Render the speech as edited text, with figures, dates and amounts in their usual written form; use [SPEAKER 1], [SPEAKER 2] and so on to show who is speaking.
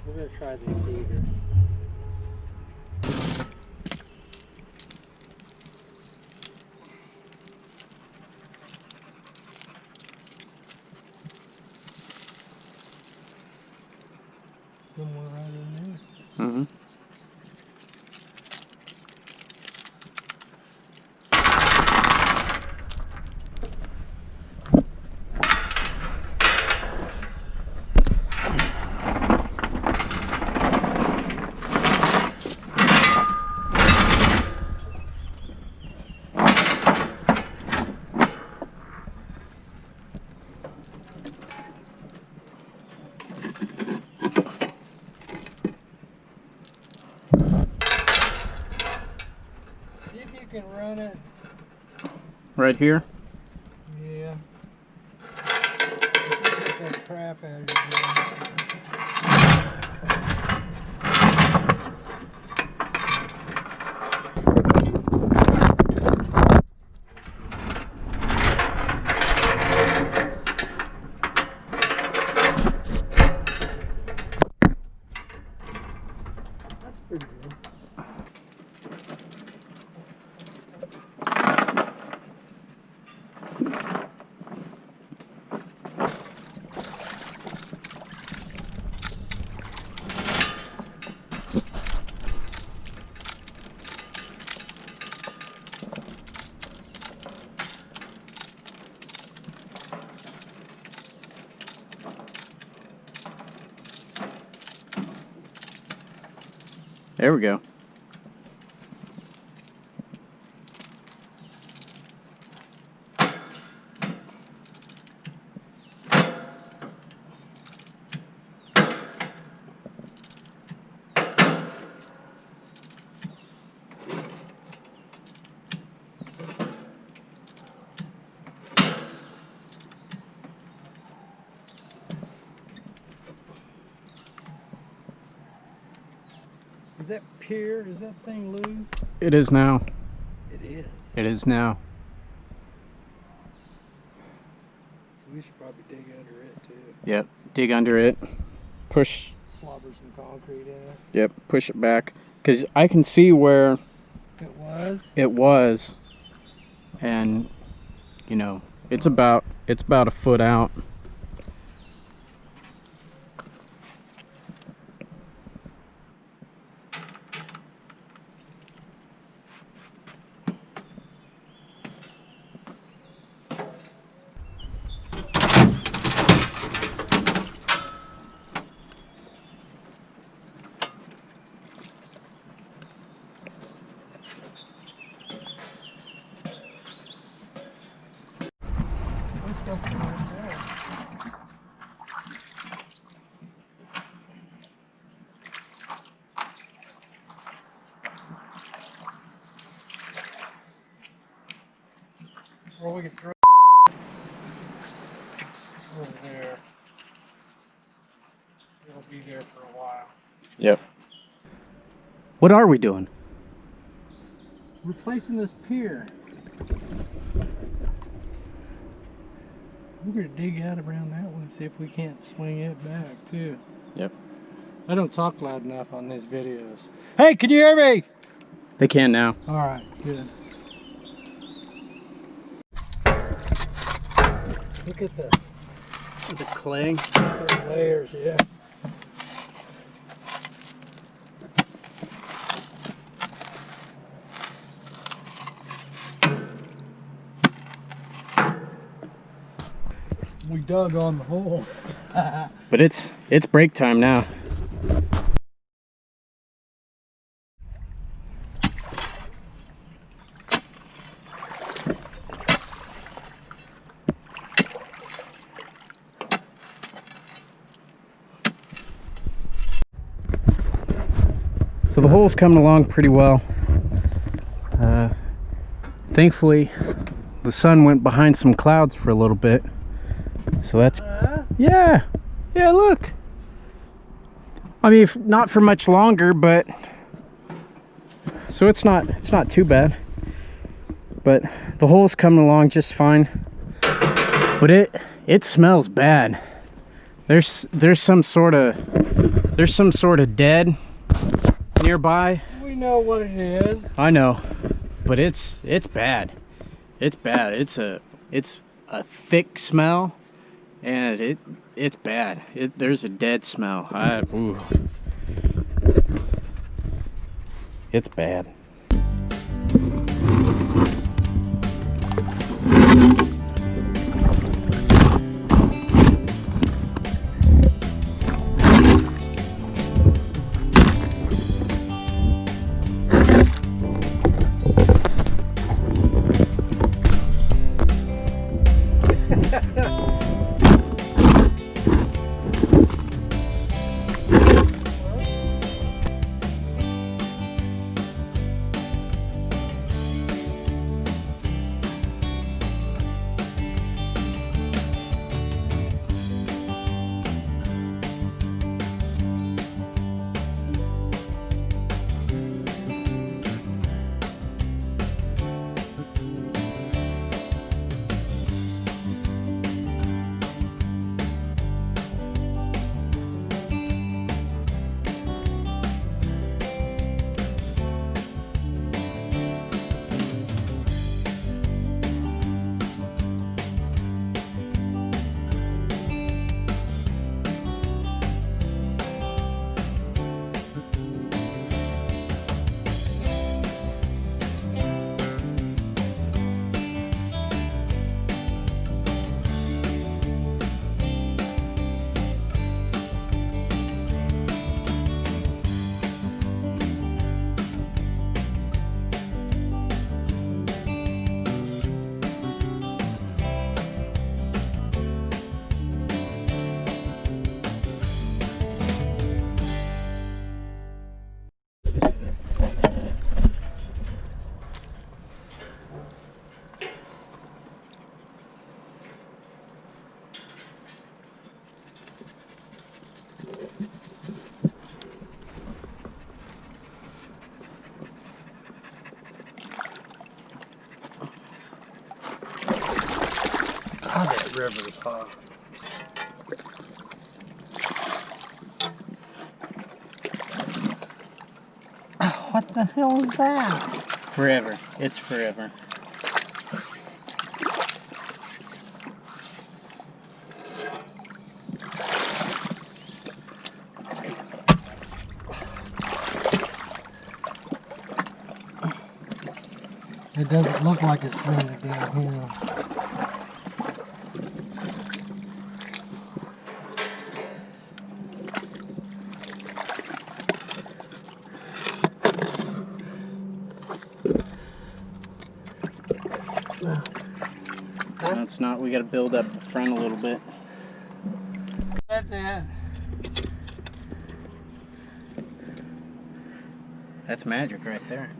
[SPEAKER 1] We're gonna try the cedar. Somewhere right in there.
[SPEAKER 2] Mm-hmm.
[SPEAKER 1] See if you can run it.
[SPEAKER 2] Right here?
[SPEAKER 1] Yeah. Get that crap out of here. That's pretty good.
[SPEAKER 2] There we go.
[SPEAKER 1] Is that pier? Is that thing loose?
[SPEAKER 2] It is now.
[SPEAKER 1] It is.
[SPEAKER 2] It is now.
[SPEAKER 1] We should probably dig under it too.
[SPEAKER 2] Yep. Dig under it. Push.
[SPEAKER 1] Slobber some concrete in it.
[SPEAKER 2] Yep. Push it back. Because I can see where
[SPEAKER 1] It was?
[SPEAKER 2] it was. And, you know, it's about a foot out.
[SPEAKER 1] What's stuff right there? Or we could throw over there. It'll be there for a while.
[SPEAKER 2] Yep. What are we doing?
[SPEAKER 1] Replacing this pier. We're gonna dig out around that one, see if we can't swing it back too.
[SPEAKER 2] Yep.
[SPEAKER 1] I don't talk loud enough on these videos. Hey, can you hear me?
[SPEAKER 2] They can now.
[SPEAKER 1] All right, good. Look at
[SPEAKER 2] The clay.
[SPEAKER 1] the layers, yeah. We dug on the hole.
[SPEAKER 2] But it's break time now. So the hole's coming along pretty well. Thankfully, the sun went behind some clouds for a little bit. So that's, yeah, look. I mean, not for much longer, but so it's not too bad. But the hole's coming along just fine. But it smells bad. There's some sort of There's some sort of dead nearby.
[SPEAKER 1] We know what it is.
[SPEAKER 2] I know, but it's bad. It's bad. It's a thick smell, and it's bad. There's a dead smell. Ooh. It's bad.
[SPEAKER 1] God, that river's hot. What the hell is that?
[SPEAKER 2] Forever. It's forever.
[SPEAKER 1] It doesn't look like it's running downhill.
[SPEAKER 2] That's not, we gotta build up the front a little bit.
[SPEAKER 1] That's it.
[SPEAKER 2] That's magic right there.